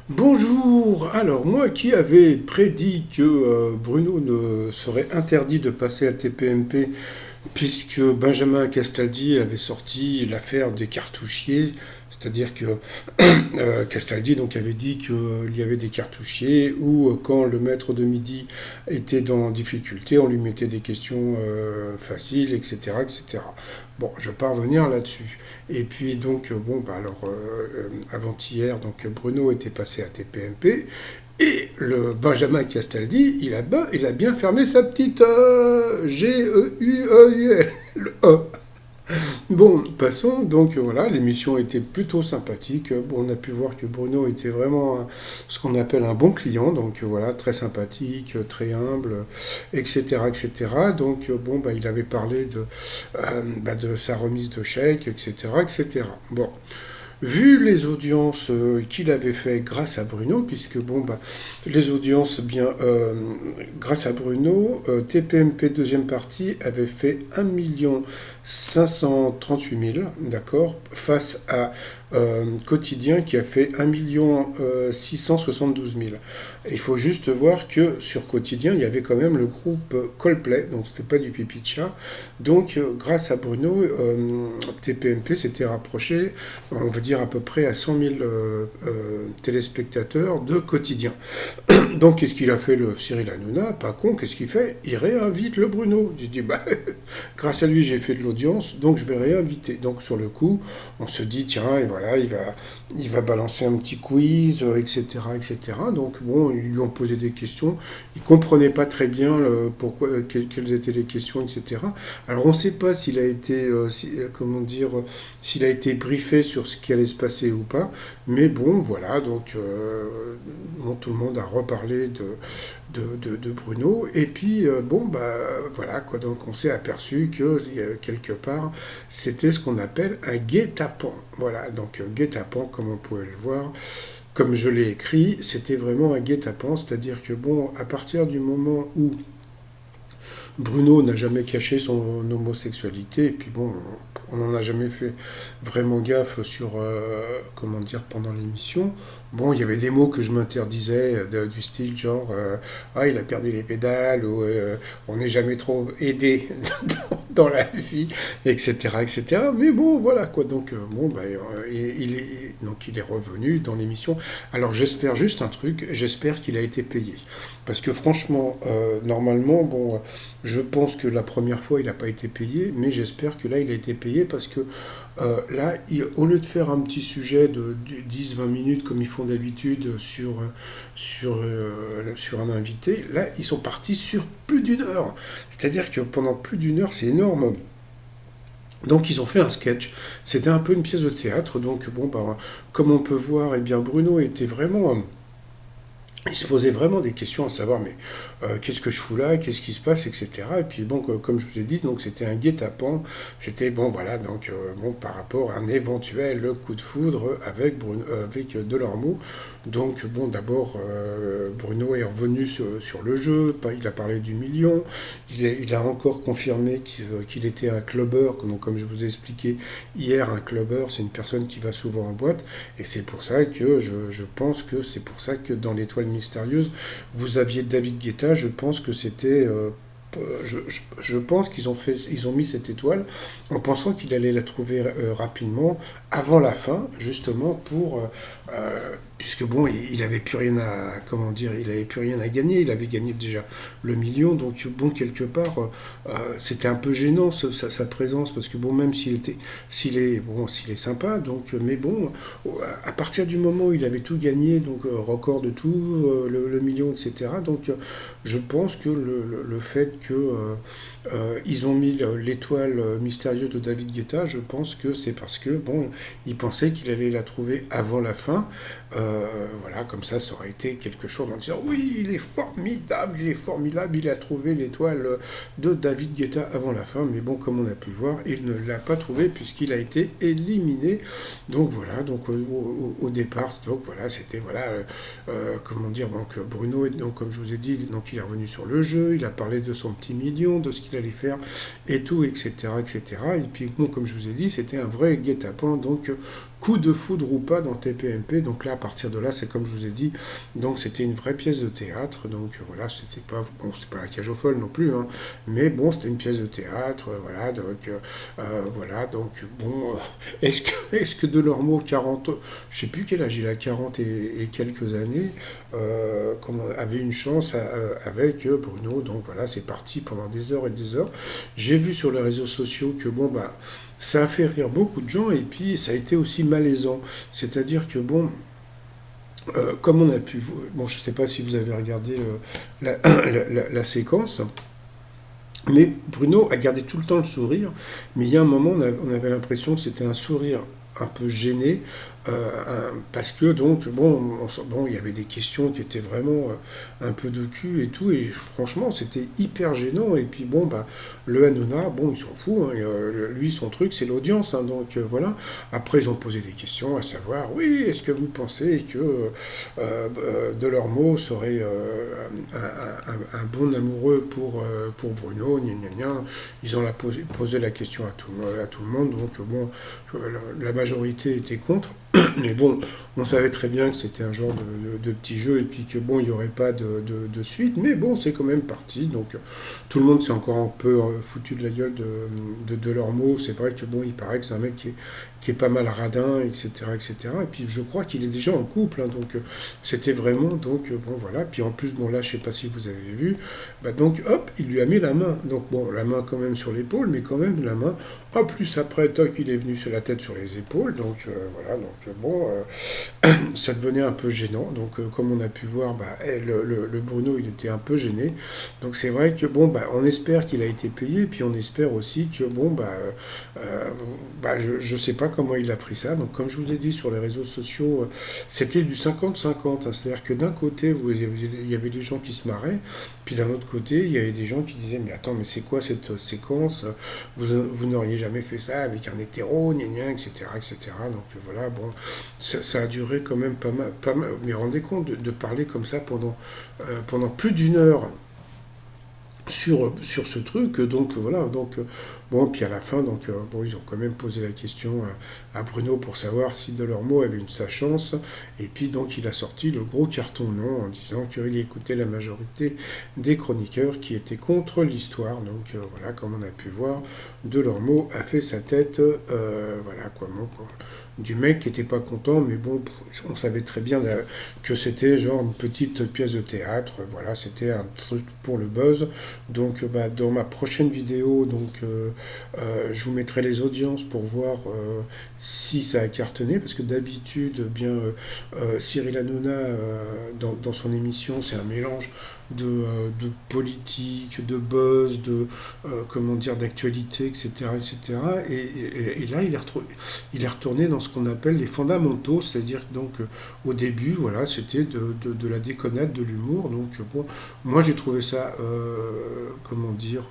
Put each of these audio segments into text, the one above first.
Bonjour. Alors moi qui avais prédit que Bruno ne serait interdit de passer à TPMP puisque Benjamin Castaldi avait sorti l'affaire des cartouchiers, c'est-à-dire que Castaldi donc avait dit qu'il y avait des cartouchiers où quand le maître de midi était dans difficulté, on lui mettait des questions faciles, etc., etc. Bon, je vais pas revenir là-dessus. Et puis donc bon bah alors avant-hier donc Bruno était passé à TPMP et le Benjamin Castaldi, il a bien fermé sa petite G-E-U-E-U-L. Le E. Bon, passons. Donc voilà, l'émission était plutôt sympathique. Bon, on a pu voir que Bruno était vraiment ce qu'on appelle un bon client. Donc voilà, très sympathique, très humble, etc. etc. Donc bon, bah, il avait parlé de sa remise de chèque, etc. etc. Bon, vu les audiences qu'il avait fait grâce à Bruno, puisque bon bah les audiences bien grâce à Bruno, TPMP deuxième partie avait fait 1 538 000, d'accord, face à Quotidien qui a fait 1 672 000. Il faut juste voir que sur Quotidien, il y avait quand même le groupe Coldplay, donc c'était pas du pipi de chat. Donc grâce à Bruno, TPMP s'était rapproché, on va dire à peu près à 100 000 téléspectateurs de Quotidien. Donc, qu'est-ce qu'il a fait le Cyril Hanouna? Pas con, qu'est-ce qu'il fait? Il réinvite le Bruno. J'ai dit, bah, grâce à lui, j'ai fait de l'audience, donc je vais réinviter. Donc, sur le coup, on se dit, tiens, et voilà, il va balancer un petit quiz, etc., etc. Donc, bon, ils lui ont posé des questions. Il comprenait pas très bien pourquoi, quelles étaient les questions, etc. Alors, on ne sait pas s'il a été, comment dire, s'il a été briefé sur ce qui allait se passer ou pas. Mais bon, voilà, donc bon, tout le monde a reparlé de Bruno. Et puis, bon, bah voilà, quoi. Donc on s'est aperçu que quelque part, c'était ce qu'on appelle un guet-apens. Voilà, donc guet-apens, comme on pouvait le voir, comme je l'ai écrit, c'était vraiment un guet-apens, c'est-à-dire que bon, à partir du moment où Bruno n'a jamais caché son homosexualité, et puis bon, on n'en a jamais fait vraiment gaffe sur, comment dire, pendant l'émission. Bon, il y avait des mots que je m'interdisais, du style genre, ah, il a perdu les pédales, ou on n'est jamais trop aidé dans la vie, etc., etc. Mais bon, voilà quoi. Donc, bon, bah, il est revenu dans l'émission. Alors, j'espère juste un truc, j'espère qu'il a été payé. Parce que franchement, normalement, bon, je pense que la première fois, il n'a pas été payé, mais j'espère que là, il a été payé parce que là, au lieu de faire un petit sujet de 10-20 minutes comme ils font d'habitude sur un invité, là, ils sont partis sur plus d'une heure. C'est-à-dire que pendant plus d'une heure, c'est énorme. Donc ils ont fait un sketch, c'était un peu une pièce de théâtre, donc bon, bah, comme on peut voir, eh bien Bruno était vraiment il se posait vraiment des questions à savoir mais qu'est-ce que je fous là, qu'est-ce qui se passe, etc. Et puis bon, comme je vous ai dit, donc c'était un guet-apens, c'était bon voilà, donc bon par rapport à un éventuel coup de foudre avec avec Delormeau. Donc bon d'abord Bruno est revenu sur le jeu, il a parlé du million, il a encore confirmé qu'il était un clubber, donc comme je vous ai expliqué hier, un clubber c'est une personne qui va souvent en boîte, et c'est pour ça que je pense que c'est pour ça que dans l'étoile mystérieuse, vous aviez David Guetta, je pense que c'était je pense ils ont mis cette étoile en pensant qu'il allait la trouver rapidement avant la fin, justement puisque bon, il avait plus rien à comment dire, il avait plus rien à gagner, il avait gagné déjà le million, donc bon quelque part c'était un peu gênant sa présence parce que bon même s'il est sympa, donc mais bon à partir du moment où il avait tout gagné, donc record de tout, le million, etc. Donc je pense que le fait que ils ont mis l'étoile mystérieuse de David Guetta, je pense que c'est parce que bon, ils pensaient qu'il allait la trouver avant la fin. Voilà, comme ça aurait été quelque chose en disant oui, il est formidable, il est formidable, il a trouvé l'étoile de David Guetta avant la fin. Mais bon, comme on a pu voir, il ne l'a pas trouvé puisqu'il a été éliminé. Donc voilà, donc au départ, donc voilà, c'était voilà, comment dire, donc Bruno, donc comme je vous ai dit, donc il est revenu sur le jeu, il a parlé de son petit million, de ce qu'il allait faire et tout, etc., etc. Et puis bon, comme je vous ai dit, c'était un vrai guet-apens, donc coup de foudre ou pas dans TPMP. Donc là, à partir de là, c'est comme je vous ai dit, donc c'était une vraie pièce de théâtre. Donc voilà, c'était pas, bon, c'était pas la cage aux folles non plus, hein, mais bon, c'était une pièce de théâtre. Voilà, donc bon, est-ce que Delormeau, 40, je sais plus quel âge il a, 40 et quelques années, avait une chance avec Bruno. Donc voilà, c'est parti pendant des heures et des heures. J'ai vu sur les réseaux sociaux que bon, bah, ça a fait rire beaucoup de gens et puis ça a été aussi malaisant. C'est-à-dire que bon, comme on a pu, bon, je ne sais pas si vous avez regardé la séquence, mais Bruno a gardé tout le temps le sourire, mais il y a un moment, on avait l'impression que c'était un sourire un peu gêné, parce que donc, bon, bon, il y avait des questions qui étaient vraiment un peu de cul et tout, et franchement, c'était hyper gênant, et puis bon, bah, le Hanouna, bon, il s'en fout, hein, et, lui, son truc, c'est l'audience, hein, donc voilà. Après, ils ont posé des questions, à savoir, oui, est-ce que vous pensez que Delormeau serait un bon amoureux pour Bruno, gna gna gna. Ils ont posé la question à tout le monde, donc bon, la majorité était contre. Mais bon, on savait très bien que c'était un genre de petit jeu et puis que bon, il n'y aurait pas de suite. Mais bon, c'est quand même parti. Donc tout le monde s'est encore un peu foutu de la gueule de leurs mots. C'est vrai que bon, il paraît que c'est un mec qui est pas mal radin, etc., etc. Et puis je crois qu'il est déjà en couple, hein, donc c'était vraiment, donc bon voilà. Puis en plus, bon là, je sais pas si vous avez vu, bah donc hop, il lui a mis la main. Donc bon, la main quand même sur l'épaule, mais quand même la main. En plus après, toc, il est venu sur la tête sur les épaules. Donc voilà, donc bon, ça devenait un peu gênant. Donc, comme on a pu voir, bah, le Bruno, il était un peu gêné. Donc, c'est vrai que bon, bah, on espère qu'il a été payé, puis on espère aussi que bon, euh, je sais pas comment il a pris ça. Donc, comme je vous ai dit sur les réseaux sociaux, c'était du 50-50, hein. C'est-à-dire que d'un côté, il y avait des gens qui se marraient, puis d'un autre côté, il y avait des gens qui disaient, mais attends, mais c'est quoi cette séquence? Vous n'auriez jamais fait ça avec un hétéro, gna gna, etc., etc. Donc, voilà, bon, ça a duré quand même pas mal, pas mal. Mais rendez compte de parler comme ça pendant plus d'une heure sur ce truc. Donc voilà, donc bon, puis à la fin, donc bon, ils ont quand même posé la question à Bruno pour savoir si Delormeau avait sa chance. Et puis donc il a sorti le gros carton non en disant qu'il écoutait la majorité des chroniqueurs qui étaient contre l'histoire. Donc voilà, comme on a pu voir, Delormeau a fait sa tête, voilà quoi, bon, quoi, du mec qui était pas content, mais bon, on savait très bien que c'était genre une petite pièce de théâtre. Voilà, c'était un truc pour le buzz. Donc, bah, dans ma prochaine vidéo, donc, je vous mettrai les audiences pour voir si ça a cartonné, parce que d'habitude, bien, Cyril Hanouna, dans son émission, c'est un mélange de politique, de buzz, comment dire, d'actualité, etc., etc. Et là, il est retourné dans ce qu'on appelle les fondamentaux, c'est-à-dire donc au début, voilà, c'était de la déconnade, de l'humour. Donc bon, moi j'ai trouvé ça, comment dire,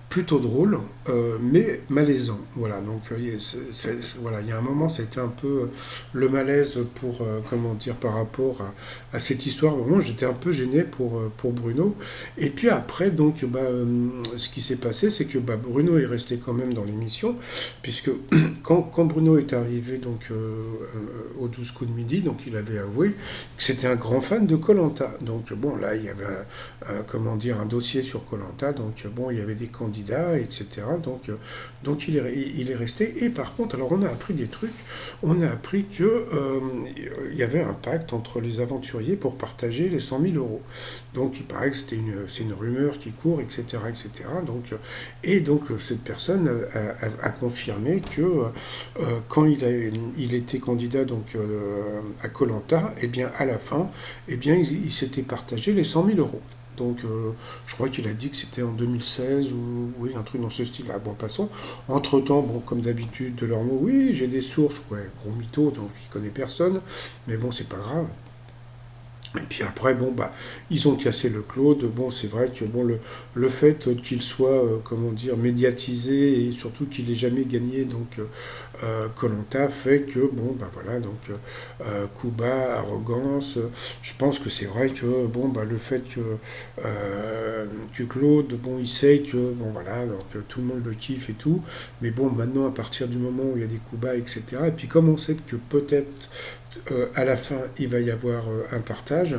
plutôt drôle, mais malaisant. Voilà, donc voilà, il y a un moment, c'était un peu le malaise pour, comment dire, par rapport à cette histoire. Vraiment, j'étais un peu gêné pour Bruno. Et puis après, donc, bah, ce qui s'est passé, c'est que bah, Bruno est resté quand même dans l'émission, puisque quand Bruno est arrivé donc, au 12 coups de midi, donc il avait avoué que c'était un grand fan de koh. Donc bon, là, il y avait comment dire, un dossier sur koh. Donc bon, il y avait des candidats, etc. Donc il est resté. Et par contre, alors on a appris des trucs. On a appris que il y avait un pacte entre les aventuriers pour partager les 100 000 euros. Donc il paraît que c'est une rumeur qui court, etc., etc. Donc cette personne a confirmé que quand il était candidat donc à koh, eh bien à la fin, eh bien il s'était partagé les 100 000 euros. Donc, je crois qu'il a dit que c'était en 2016 ou oui, un truc dans ce style-là. Bon, passons. Entre-temps, bon, comme d'habitude, de leur mot, oui, j'ai des sources, ouais, gros mytho, donc il connaît personne, mais bon, c'est pas grave. Et puis après, bon, bah, ils ont cassé le Claude. Bon, c'est vrai que bon, le fait qu'il soit, comment dire, médiatisé et surtout qu'il ait jamais gagné, donc koh fait que, bon, bah voilà, donc Kuba, arrogance. Je pense que c'est vrai que, bon, bah, le fait que Claude, bon, il sait que, bon, voilà, donc tout le monde le kiffe et tout. Mais bon, maintenant, à partir du moment où il y a des Kuba, etc., et puis comme on sait que peut-être à la fin, il va y avoir un partage.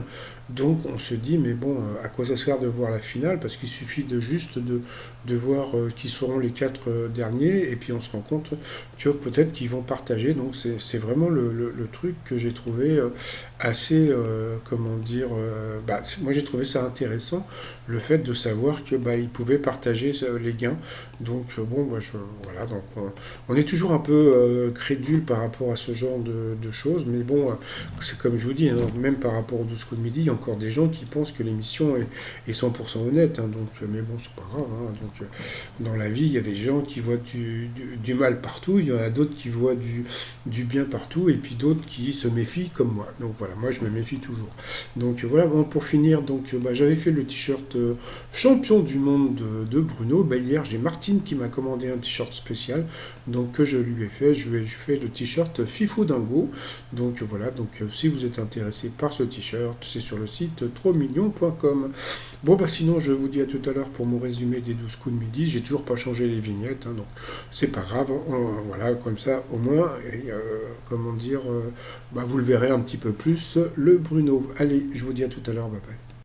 Donc on se dit, mais bon, à quoi ça sert de voir la finale? Parce qu'il suffit de juste de voir qui seront les quatre derniers, et puis on se rend compte que peut-être qu'ils vont partager. Donc c'est vraiment le truc que j'ai trouvé assez, comment dire, bah, moi j'ai trouvé ça intéressant, le fait de savoir que bah, ils pouvaient partager les gains. Donc bon, bah, voilà, donc on est toujours un peu crédule par rapport à ce genre de choses, mais bon, c'est comme je vous dis, hein, même par rapport au 12 coups de midi, il y a encore des gens qui pensent que l'émission est 100% honnête, hein, donc, mais bon, c'est pas grave, hein, donc, dans la vie, il y a des gens qui voient du mal partout, il y en a d'autres qui voient du bien partout, et puis d'autres qui se méfient comme moi. Donc voilà, moi je me méfie toujours. Donc voilà, bon, pour finir, donc, bah, j'avais fait le t-shirt champion du monde de Bruno. Bah, hier, j'ai Martine qui m'a commandé un t-shirt spécial, donc que je lui ai fait. Je lui ai fait le t-shirt Fifou Dingo. Donc voilà, donc si vous êtes intéressé par ce t-shirt, c'est sur le site trosmignon.com. Bon bah sinon je vous dis à tout à l'heure pour mon résumé des 12 coups de midi. J'ai toujours pas changé les vignettes, hein, donc c'est pas grave. Voilà, comme ça au moins, et, comment dire, bah, vous le verrez un petit peu plus, le Bruno. Allez, je vous dis à tout à l'heure, bye bye.